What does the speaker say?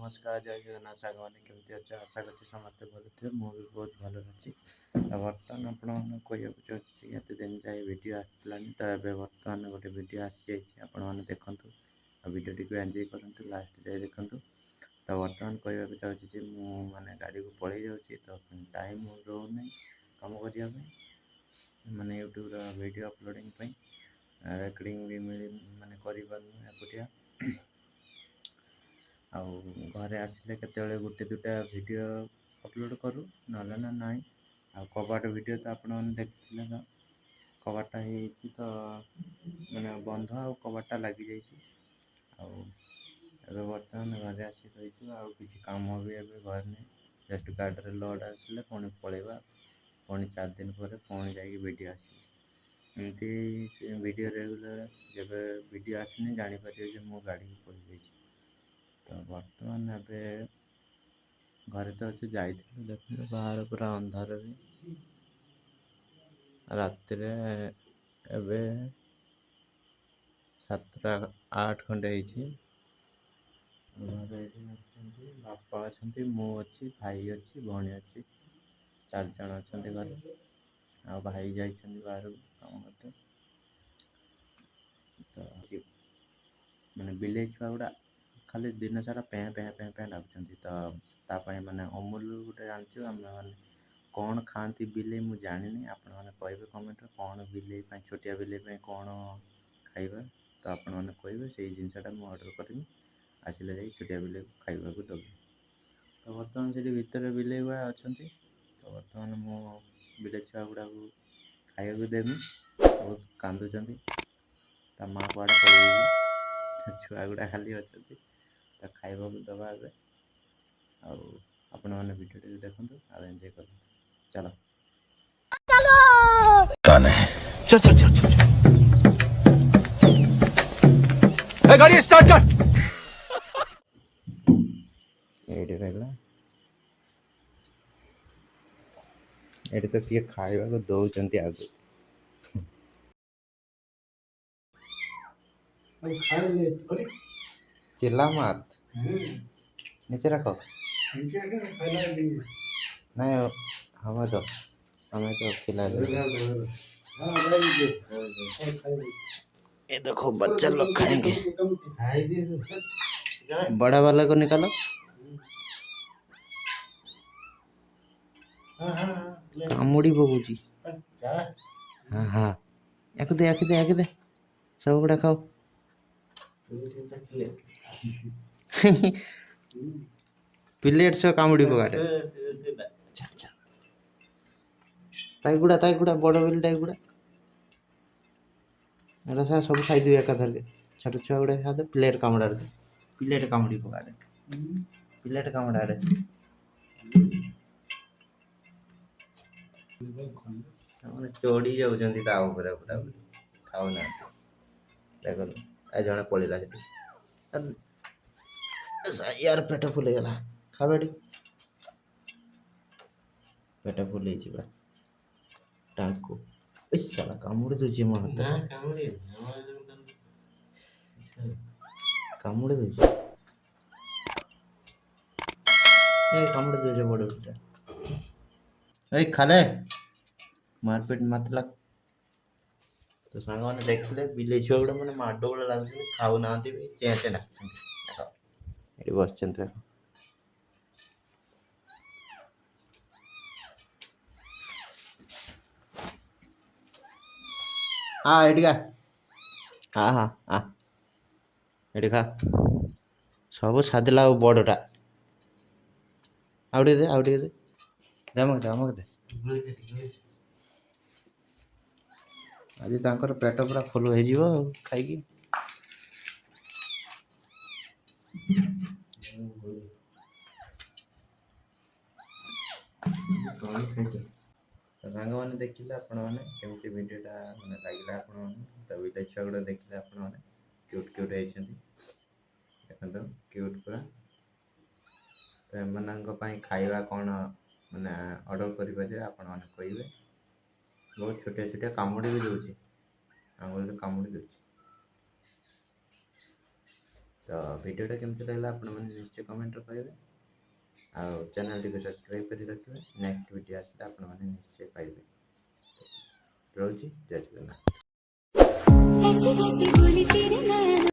नमस्कार जय जगन्नाथ सागवानी केमती अच्छे आशा करती समस्ते भल थे मुझे भी बहुत भल अच्छी बर्तमान आपने कहूँ चाहिए एत दिन जाए वीडियो आसानी तो ये बर्तमान गोटे वीडियो आसी आपने देखूँ वीडियो टी एंजॉय करूँ लास्ट जाए देखूँ तो बर्तमान कहवाक चाहूँगी मैंने गाड़ी को पलि जाऊँगी तो टाइम रोनी कम करने माने यूट्यूब वीडियो अपलोडिंग रेकर्डिंग भी मिली माने एकुटिया आउ घरे आसिले केतबेले गोटे दुटा वीडियो अपलोड करूँ ना नाई कबाट वीडियो तो आपण देखते तो कबाटा तो मैंने बंध आ कबाटा लग जाए बर्तमान घरे आसी रही किसी कम भी एवं घर नहीं जस्ट गाड़ी लोड आसिले पुणी पलैबा पुणी 4 दिन पर पुणी जा वीडियो आस एमती वीडियो रेगुलर जब वीडियो आसनी जापर मो गाड़ी को पलि जाइए तो बर्तमान ए घरे तो अच्छे जाइए देख बाहर पूरा अंधार भी रात 7-8 खंडे बापा अच्छा मु अच्छी भाई अच्छी भौणी अच्छी 4 जन अच्छा घरे आ भाई जाइए बाहर काम करते तो मैंने बिले छुआ गुड़ा खाली दिन सारा पें पें पें पें लगुंट तो तापाई मैंने अमूल गोटे जानते मैंने कौन खाती बिले मुझे जानी आपण मैंने कहे कमेंट कौन बिले छोटिया बिले कौन खाइबा तो आपण मैंने कहे से जिनसा मुझे ऑर्डर करी आसिले जा छोटिया बिले को खाइबा को देवी तो बर्तमान से भितर बिले गुड़ा अच्छा तो बर्तमान मो बिले छुआ गुड़ा खाइबा देवी बहुत कांदुंट माँ कड़े पड़े छुआ गुड़ा खाली अच्छा तो खाइबा को दबा आपण मैंने वीडियो देखो आ एंजॉय कर चलो कौन है चल चल चल चल गाड़ी स्टार्ट कर ये तो किए खाइबा को दौरान आगे चिल्ला मत नीचे रखो नहीं हमें तो खिला दे ये देखो बच्चा लोग खाएंगे बड़ा वाला को निकालो कामुड़ी बबूजी हाँ हाँ एक दे सब गुड़ा खाओ प्लेट से कामुड़ी पकाटे ताई गुड़ा बड़ बिल टाई गुड़ा एटा सा सब खाई दिए एकाधर छोट छुआ गुड़ा खाते प्लेट कामुड़ी पकाटे प्लेट कामुड़ाटे चढ़ी जाऊँगी पूरा खाऊना देख जड़े पड़ा यार पेट फुल गला खा बेटी पेट फुल पूरा टांको साला कामुड़ी दूची मो हाथ कामुड़ी दूची कामुड़ी दूचे बड़ बेटा खाले मारपीट मत लग तो सांग मैंने देखते बिले छुआ गुड़ा मैंने माड़ गुड़ा लगुच खाऊ ना चेचे ना ये बस देख हाँ ये हाँ हाँ हाँ ये खा सब छादिला बड़टा आउटे दे दमक दे आज तांकर पेट पूरा फुल हो खाई सांग मैंने देखिले आपण मैंने केमती वीडियोटा मैंने लगे आपण तो बिले छुआ गुड़ा देखिले आपण मैंने क्यूट क्यूट होती देखो क्यूट पूरा तो एम खाइबा कौन मैंने ऑर्डर करेंगे आपण मैंने कहे बहुत छोटिया छोटिया कामुड़ी भी दूसरी आंगुल कामुड़ी दूसरी तो भिडियोटा केमती रहा आपण मैंने निश्चय कमेंट करेंगे आउ चैनल टी सब्सक्राइब कर रखिए नेक्स्ट वीडियो आसला आपण मैंने निश्चय पाइबे रोजी जय जगन्नाथ।